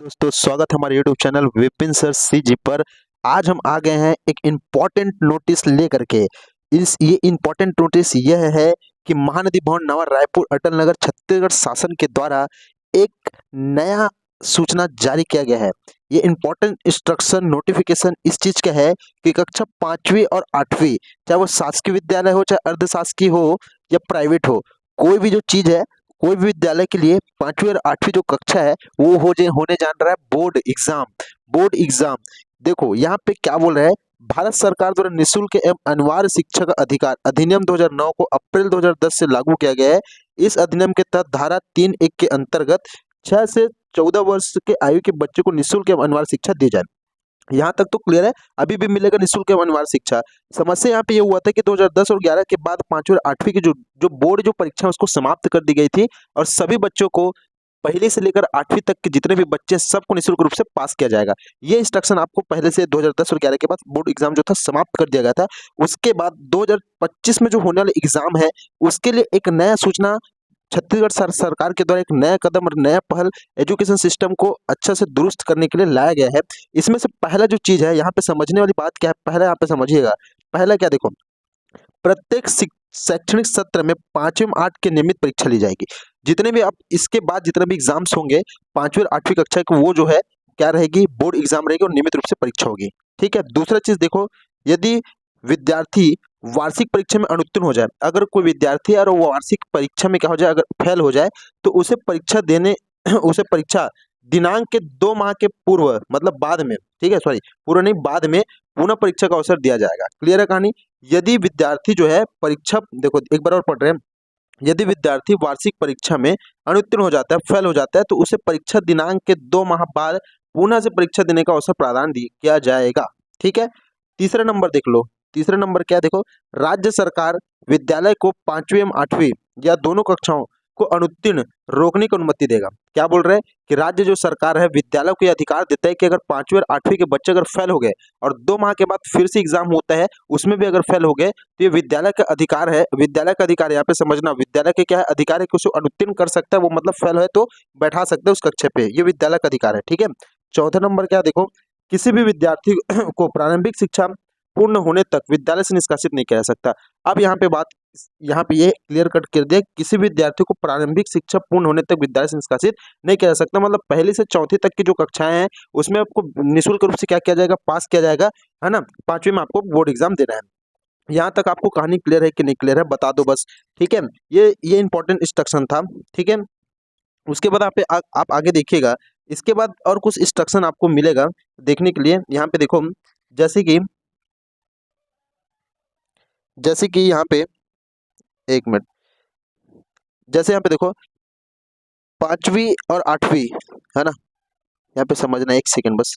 दोस्तों स्वागत है हमारे YouTube चैनल विपिन सर सी जी पर। आज हम आ गए हैं एक इम्पॉर्टेंट नोटिस लेकर के। ये इम्पॉर्टेंट नोटिस यह है कि महानदी भवन नवा रायपुर अटल नगर छत्तीसगढ़ शासन के द्वारा एक नया सूचना जारी किया गया है। ये इम्पॉर्टेंट इंस्ट्रक्शन नोटिफिकेशन इस चीज का है कि कक्षा 5वीं और 8वीं, चाहे वो शासकीय विद्यालय हो चाहे अर्धशासकीय हो या प्राइवेट हो, कोई भी जो चीज है, कोई भी विद्यालय के लिए 5वीं और 8वीं जो कक्षा है वो होने जान रहा है बोर्ड एग्जाम। बोर्ड एग्जाम देखो यहाँ पे क्या बोल रहा है, भारत सरकार द्वारा निःशुल्क एवं अनिवार्य शिक्षा का अधिकार अधिनियम 2009 को अप्रैल 2010 से लागू किया गया है। इस अधिनियम के तहत धारा 3(1) के अंतर्गत 6 से 14 वर्ष के आयु के बच्चे को निःशुल्क एवं अनिवार्य शिक्षा दी जाए। यहाँ तक तो क्लियर है, अभी भी मिलेगा निःशुल्क एवं अनिवार्य शिक्षा। समस्या यहाँ पे ये हुआ था कि 2010 और 11 के बाद 5वीं और 8वीं की जो जो बोर्ड जो परीक्षा है उसको समाप्त कर दी गई थी और सभी बच्चों को पहली से लेकर 8वीं तक के जितने भी बच्चे सबको निःशुल्क रूप से पास किया जाएगा। ये इंस्ट्रक्शन आपको पहले से 2010 और 11 के बाद बोर्ड एग्जाम जो था समाप्त कर दिया गया था। उसके बाद 2025 में जो होने वाले एग्जाम है उसके लिए एक नया सूचना छत्तीसगढ़ सरकार के द्वारा एक नया कदम और नया पहल एजुकेशन सिस्टम को अच्छा से दुरुस्त करने के लिए लाया गया है। इसमें से पहला जो चीज है यहाँ पे समझने वाली बात क्या है, पहले यहाँ पे समझिएगा। पहला क्या देखो, प्रत्येक शैक्षणिक सत्र में 5वीं और 8 की नियमित परीक्षा ली जाएगी। जितने भी अब इसके बाद जितने भी एग्जाम्स होंगे 5वीं और 8वीं कक्षा की, वो जो है क्या रहेगी, बोर्ड एग्जाम रहेगी और नियमित रूप से परीक्षा होगी। ठीक है। दूसरा चीज देखो, यदि विद्यार्थी वार्षिक परीक्षा में अनुत्तीर्ण हो जाए, अगर कोई विद्यार्थी और वो वार्षिक परीक्षा में क्या हो जाए, अगर फेल हो जाए तो उसे परीक्षा देने उसे परीक्षा दिनांक के 2 माह के पूर्व, मतलब बाद में, ठीक है, सॉरी पूर्व नहीं, बाद में पुनः परीक्षा का अवसर दिया जाएगा। क्लियर है कहानी। यदि विद्यार्थी जो है परीक्षा, देखो एक बार और पढ़ रहे हैं, यदि विद्यार्थी वार्षिक परीक्षा में अनुत्तीर्ण हो जाता है, फेल हो जाता है, तो उसे परीक्षा दिनांक के 2 माह बाद पुनः से परीक्षा देने का अवसर प्रदान किया जाएगा। ठीक है। तीसरा नंबर देख लो, तीसरा नंबर क्या देखो, राज्य सरकार विद्यालय को 5वीं एवं 8वीं या दोनों कक्षाओं को अनुत्तीर्ण रोकने की अनुमति देगा। क्या बोल रहे हैं कि राज्य जो सरकार है विद्यालय को यह अधिकार देता है कि अगर 5वीं और 8वीं के बच्चे अगर फेल हो गए और 2 माह के बाद फिर से एग्जाम होता है, उसमें भी अगर फेल हो गए तो ये विद्यालय का अधिकार है। विद्यालय का अधिकार यहाँ पे समझना, विद्यालय के क्या है, अधिकार है कि उसे अनुत्तीर्ण कर सकता है, वो मतलब फेल है तो बैठा सकते हैं उस कक्षा पे, ये विद्यालय का अधिकार है। ठीक है। चौथा नंबर क्या देखो, किसी भी विद्यार्थी को प्रारंभिक शिक्षा पूर्ण होने तक विद्यालय से निष्कासित नहीं किया जा सकता। अब यहाँ पे बात, यहाँ पे ये क्लियर कट कर दिया, किसी विद्यार्थी को प्रारंभिक शिक्षा पूर्ण होने तक विद्यालय से निष्कासित नहीं किया जा सकता। मतलब पहली से चौथी तक की जो कक्षाएं हैं उसमें आपको निःशुल्क रूप से क्या किया जाएगा, पास किया जाएगा, है ना। 5वीं में आपको बोर्ड एग्जाम देना है। यहाँ तक आपको कहानी क्लियर है कि नहीं क्लियर है, बता दो बस। ठीक है। ये इंपॉर्टेंट इंस्ट्रक्शन था। ठीक है। उसके बाद आप आगे देखिएगा, इसके बाद और कुछ इंस्ट्रक्शन आपको मिलेगा देखने के लिए। यहाँ पे देखो, जैसे कि यहाँ पे, एक मिनट, जैसे यहाँ पे देखो 5वीं और 8वीं, है ना, यहाँ पे समझना, एक सेकंड बस।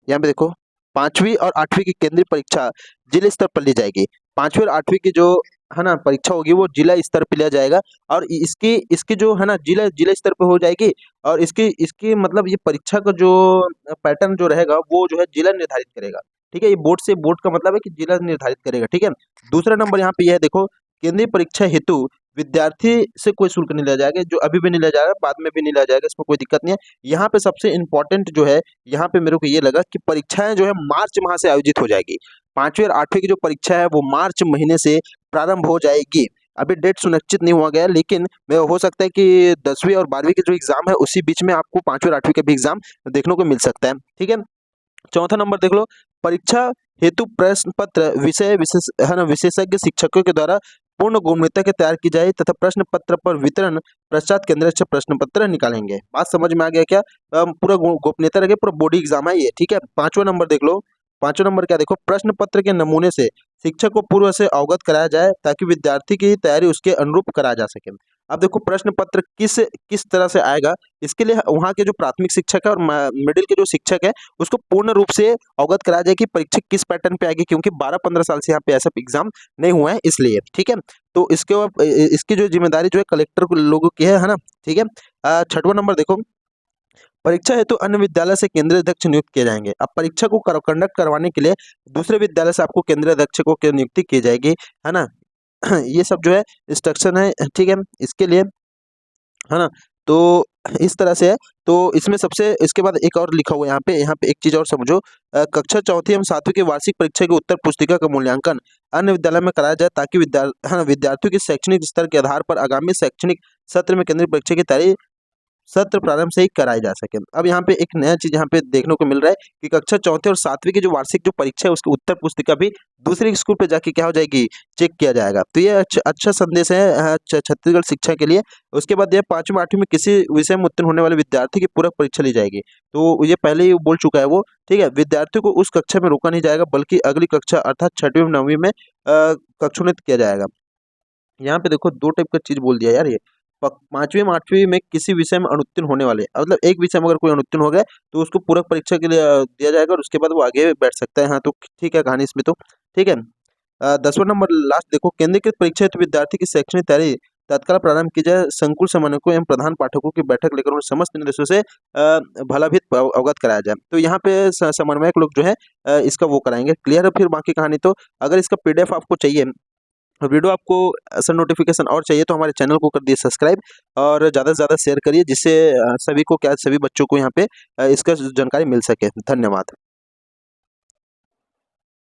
यहाँ पे देखो 5वीं और 8वीं की केंद्रीय परीक्षा जिला स्तर पर ली जाएगी। 5वीं और 8वीं की जो है ना परीक्षा होगी वो जिला स्तर पर लिया जाएगा और इसकी इसकी जो है ना जिला जिला स्तर पर हो जाएगी। और इसकी इसकी मतलब ये परीक्षा का जो पैटर्न जो रहेगा वो जो है जिला निर्धारित करेगा। ठीक है। ये बोर्ड का मतलब है कि जिला निर्धारित करेगा। ठीक है। दूसरा नंबर यहाँ पे यह है, देखो केंद्रीय परीक्षा हेतु विद्यार्थी से कोई शुल्क नहीं लिया जाएगा, जो अभी भी नहीं लिया जाएगा, बाद में भी नहीं लिया जाएगा, इसमें कोई दिक्कत नहीं है। यहाँ पे सबसे इंपॉर्टेंट जो है, यहाँ पे मेरे को ये लगा कि परीक्षाएं जो है मार्च माह से आयोजित हो जाएगी। 5वीं और 8वीं की जो परीक्षा है वो मार्च महीने से प्रारंभ हो जाएगी। अभी डेट सुनिश्चित नहीं हुआ गया है, लेकिन हो सकता है कि 10वीं और 12वीं के जो एग्जाम है उसी बीच में आपको 5वीं और 8वीं का भी एग्जाम देखने को मिल सकता है। ठीक है। चौथा नंबर देख लो, परीक्षा हेतु प्रश्न पत्र विषय विशेष है ना विशेषज्ञ शिक्षकों के द्वारा पूर्ण गोपनीयता के तैयार की जाए तथा प्रश्न पत्र पर वितरण पश्चात केंद्र से प्रश्न पत्र निकालेंगे। बात समझ में आ गया क्या। पूरा गोपनीयता रखे, पूरा बोर्ड एग्जाम है ये। ठीक है। 5वां नंबर देख लो, 5वां नंबर क्या देखो, प्रश्न पत्र के नमूने से शिक्षक को पूर्व से अवगत कराया जाए ताकि विद्यार्थी की तैयारी उसके अनुरूप कराया जा सके। अब देखो प्रश्न पत्र किस किस तरह से आएगा, इसके लिए वहाँ के जो प्राथमिक शिक्षक है और मिडिल के जो शिक्षक है उसको पूर्ण रूप से अवगत कराया जाए कि परीक्षा किस पैटर्न पे आएगी, क्योंकि 12-15 साल से यहाँ पे ऐसा एग्जाम नहीं हुआ है इसलिए। ठीक है। तो इसकी जो जिम्मेदारी जो है कलेक्टर लोगों की है ना। ठीक है। 6वां नंबर देखो, परीक्षा हेतु अन्य विद्यालय से केंद्रीय अध्यक्ष नियुक्त किए जाएंगे। अब परीक्षा को कंडक्ट करवाने के लिए दूसरे विद्यालय से आपको केंद्रीय अध्यक्ष को नियुक्ति की जाएगी, है ना। ये सब जो है इंस्ट्रक्शन है। ठीक है। इसके लिए, है ना, तो इस तरह से है। तो इसमें सबसे इसके बाद एक और लिखा हुआ है यहाँ पे एक चीज़ और समझो। कक्षा चौथी एवं सातवीं की वार्षिक परीक्षा की उत्तर पुस्तिका का मूल्यांकन अन्य विद्यालय में कराया जाए ताकि विद्यार्थियों के शैक्षणिक स्तर के आधार पर आगामी शैक्षणिक सत्र में केंद्रीय परीक्षा की तैयारी सत्र प्रारंभ से ही कराई जा सके। अब यहाँ पे एक नया चीज यहाँ पे देखने को मिल रहा है कि कक्षा चौथे और सातवीं की जो वार्षिक जो परीक्षा है उसकी उत्तर पुस्तिका भी दूसरे स्कूल पे जाके क्या हो जाएगी, चेक किया जाएगा। तो ये अच्छा संदेश है छत्तीसगढ़ शिक्षा के लिए। उसके बाद ये 5वीं 8वीं में किसी विषय में उत्तीर्ण होने वाले विद्यार्थी की पूरक परीक्षा ली जाएगी। तो ये पहले ही बोल चुका है वो, ठीक है। विद्यार्थियों को उस कक्षा में रोका नहीं जाएगा बल्कि अगली कक्षा अर्थात 6वीं 9वीं में कक्षोन्नत किया जाएगा। यहाँ पे देखो 2 टाइप का चीज बोल दिया यार ये। 5वीं 8वीं में किसी विषय में अनुत्तीर्ण होने वाले, मतलब एक विषय में अगर कोई अनुत्तीर्ण हो गया तो उसको पूरक परीक्षा के लिए दिया जाएगा और उसके बाद वो आगे बैठ सकता है। हाँ तो ठीक है कहानी इसमें तो, ठीक है। 10वां नंबर लास्ट देखो, केंद्रीकृत परीक्षा हेतु विद्यार्थी की शैक्षणिक तैयारी तत्काल प्रारंभ की जाए। संकुल समन्वयकों एवं प्रधान पाठकों की बैठक लेकर उन्हें समस्त निर्देशों से भलाभित अवगत कराया जाए। तो यहाँ पे समन्वयक लोग जो है इसका वो कराएंगे। क्लियर है फिर बाकी कहानी। तो अगर इसका पीडीएफ आपको चाहिए, वीडियो आपको ऐसा नोटिफिकेशन और चाहिए तो हमारे चैनल को कर दिए सब्सक्राइब और ज़्यादा से ज़्यादा शेयर करिए जिससे सभी को क्या सभी बच्चों को यहाँ पे इसका जानकारी मिल सके। धन्यवाद।